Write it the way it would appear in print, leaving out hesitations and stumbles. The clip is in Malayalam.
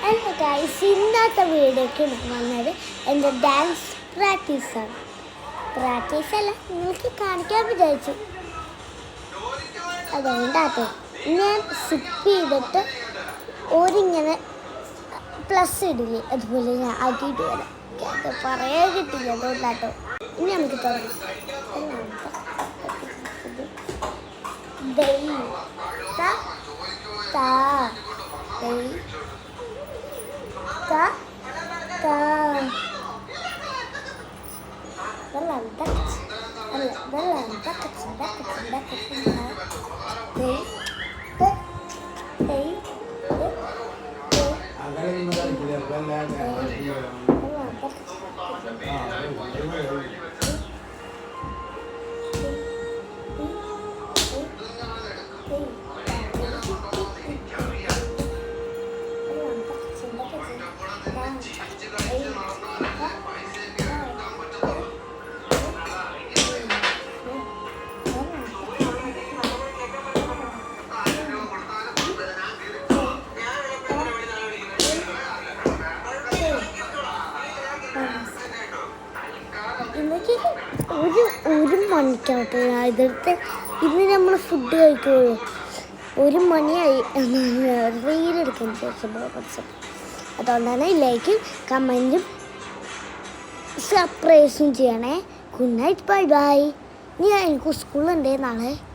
ഹലോ ഗൈസ്, ഇന്നത്തെ വീഡിയോക്ക് വന്നത് എൻ്റെ ഡാൻസ് പ്രാക്ടീസാണ്. പ്രാക്ടീസല്ല, നിങ്ങൾക്ക് കാണിക്കാൻ വിചാരിച്ചു. അതുകൊണ്ടാട്ടോ ഞാൻ സിപ്പ് ചെയ്തിട്ട് ഒരിങ്ങനെ പ്ലസ് ഇടില്ലേ, അതുപോലെ ഞാൻ ആക്കിയിട്ട് വരാം. അത് പറയാൻ കിട്ടില്ല, അതുകൊണ്ടാട്ടോ. ഇനി നമുക്ക് തുടങ്ങാം. ഒരു മണിക്കാവട്ടെ ഞാൻ ഇതെടുത്ത്. ഇന്ന് നമ്മൾ ഫുഡ് കഴിക്കുള്ളൂ. 1 മണിയായി റീലെടുക്കാൻ ശേഷം. അതുകൊണ്ടാണ് ലൈക്കും കമൻറ്റും സർപ്രൈസും ചെയ്യണേ. Good night, bye bye. എനിക്ക് സ്കൂളുണ്ടേ നാളെ.